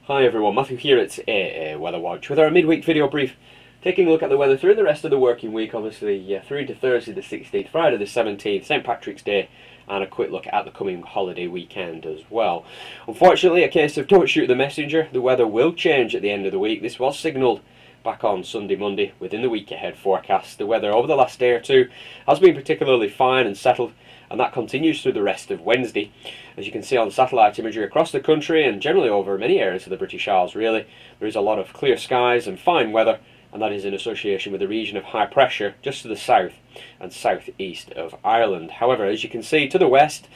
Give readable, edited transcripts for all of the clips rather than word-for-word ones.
Hi everyone, Matthew here at AAWeatherWatch with our midweek video brief, taking a look at the weather through the rest of the working week, obviously through into Thursday the 16th, Friday the 17th, St Patrick's Day, and a quick look at the coming holiday weekend as well. Unfortunately, a case of don't shoot the messenger. The weather will change at the end of the week. This was signalled back on Sunday, Monday within the week ahead forecast. The weather over the last day or two has been particularly fine and settled, and that continues through the rest of Wednesday. As you can see on satellite imagery across the country and generally over many areas of the British Isles, really, there is a lot of clear skies and fine weather, and that is in association with a region of high pressure just to the south and southeast of Ireland. However, as you can see to the west,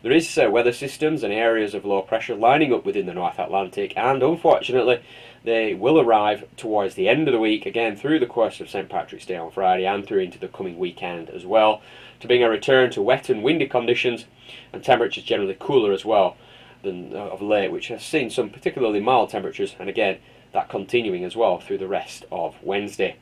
there is weather systems and areas of low pressure lining up within the North Atlantic, and unfortunately they will arrive towards the end of the week, again through the course of St Patrick's Day on Friday and through into the coming weekend as well, to bring a return to wet and windy conditions and temperatures generally cooler as well than of late, which has seen some particularly mild temperatures, and again that continuing as well through the rest of Wednesday.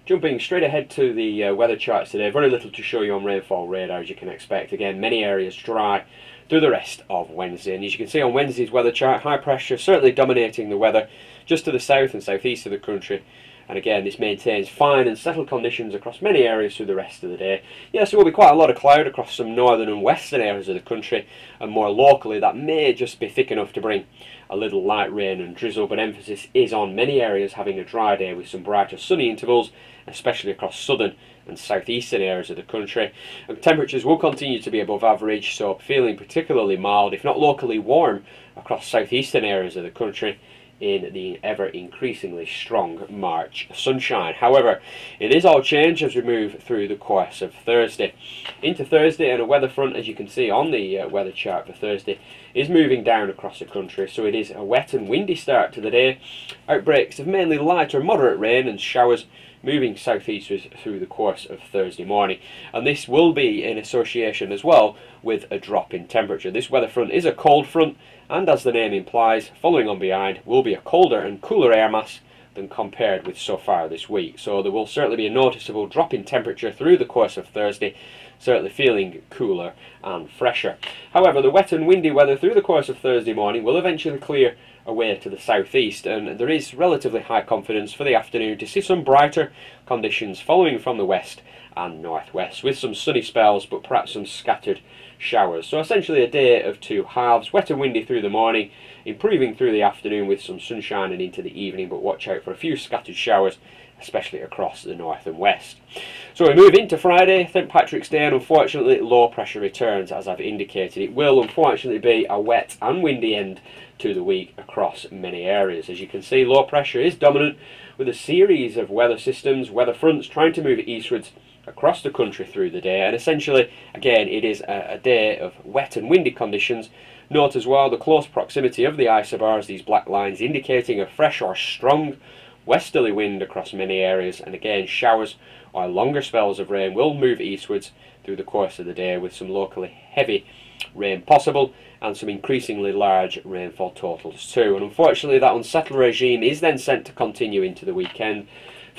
Jumping straight ahead to the weather charts today, very little to show you on rainfall radar as you can expect. Again, many areas dry through the rest of Wednesday, and as you can see on Wednesday's weather chart, high pressure certainly dominating the weather just to the south and southeast of the country. And again, this maintains fine and settled conditions across many areas through the rest of the day. Yes, there will be quite a lot of cloud across some northern and western areas of the country, and more locally that may just be thick enough to bring a little light rain and drizzle, but emphasis is on many areas having a dry day with some brighter sunny intervals, especially across southern and southeastern areas of the country. And temperatures will continue to be above average, so feeling particularly mild, if not locally warm, across southeastern areas of the country in the ever increasingly strong March sunshine. However, it is all change as we move through the course of Thursday. Into Thursday, and a weather front, as you can see on the weather chart for Thursday, is moving down across the country, so it is a wet and windy start to the day. Outbreaks of mainly light or moderate rain and showers moving southeastwards through the course of Thursday morning, and this will be in association as well with a drop in temperature. This weather front is a cold front, and as the name implies, following on behind will be a colder and cooler air mass than compared with so far this week. So there will certainly be a noticeable drop in temperature through the course of Thursday, certainly feeling cooler and fresher. However, the wet and windy weather through the course of Thursday morning will eventually clear away to the southeast, and there is relatively high confidence for the afternoon to see some brighter conditions following from the west and northwest, with some sunny spells but perhaps some scattered showers. So essentially a day of two halves, wet and windy through the morning, improving through the afternoon with some sunshine and into the evening, but watch out for a few scattered showers, especially across the north and west. So we move into Friday, St Patrick's Day, and unfortunately low pressure returns. As I've indicated, it will unfortunately be a wet and windy end to the week across many areas. As you can see, low pressure is dominant, with a series of weather systems, weather fronts trying to move eastwards across the country through the day, and essentially again it is a day of wet and windy conditions. Note as well the close proximity of the isobars, these black lines indicating a fresh or strong westerly wind across many areas, and again showers or longer spells of rain will move eastwards through the course of the day, with some locally heavy rain possible and some increasingly large rainfall totals too. And unfortunately that unsettled regime is then sent to continue into the weekend.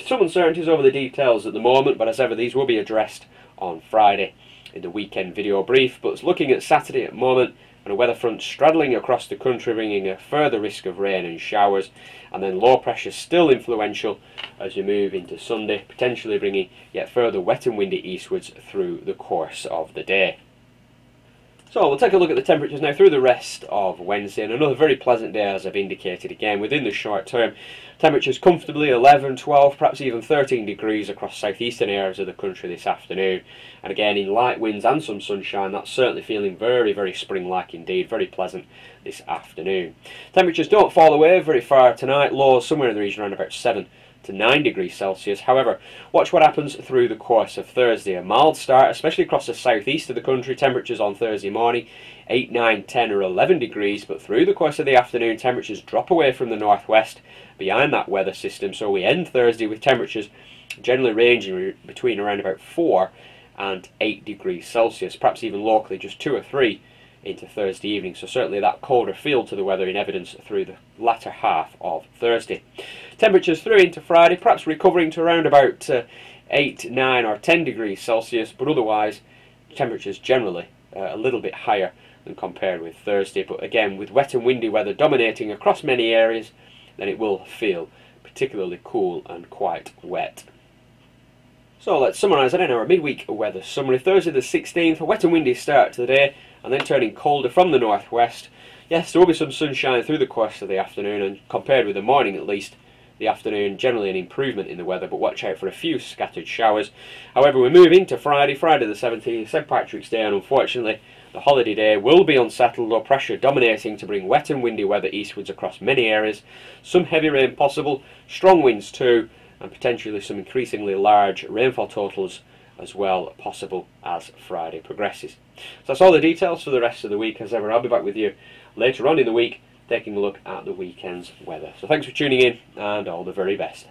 Some uncertainties over the details at the moment, but as ever these will be addressed on Friday in the weekend video brief. But looking at Saturday at the moment, and a weather front straddling across the country, bringing a further risk of rain and showers, and then low pressure still influential as we move into Sunday, potentially bringing yet further wet and windy eastwards through the course of the day. So we'll take a look at the temperatures now through the rest of Wednesday, and another very pleasant day as I've indicated again within the short term. Temperatures comfortably 11, 12, perhaps even 13 degrees across southeastern areas of the country this afternoon. And again in light winds and some sunshine, that's certainly feeling very, very spring-like indeed, very pleasant this afternoon. Temperatures don't fall away very far tonight, lows somewhere in the region around about 7 to 9 degrees Celsius. However, watch what happens through the course of Thursday. A mild start, especially across the southeast of the country. Temperatures on Thursday morning 8, 9, 10 or 11 degrees, but through the course of the afternoon temperatures drop away from the northwest behind that weather system. So we end Thursday with temperatures generally ranging between around about 4 and 8 degrees Celsius, perhaps even locally just 2 or 3 into Thursday evening. So certainly that colder feel to the weather in evidence through the latter half of Thursday. Temperatures through into Friday, perhaps recovering to around about 8, 9 or 10 degrees Celsius, but otherwise temperatures generally a little bit higher than compared with Thursday. But again, with wet and windy weather dominating across many areas, then it will feel particularly cool and quite wet. So let's summarise that in our midweek weather summary. Thursday the 16th, a wet and windy start to the day, and then turning colder from the northwest. Yes, there will be some sunshine through the course of the afternoon, and compared with the morning at least, the afternoon generally an improvement in the weather, but watch out for a few scattered showers. However, we move into Friday the 17th, St Patrick's Day, and unfortunately the holiday day will be unsettled, low pressure dominating to bring wet and windy weather eastwards across many areas. Some heavy rain possible, strong winds too, and potentially some increasingly large rainfall totals as well possible as Friday progresses. So that's all the details for the rest of the week. As ever, I'll be back with you later on in the week taking a look at the weekend's weather. So thanks for tuning in, and all the very best.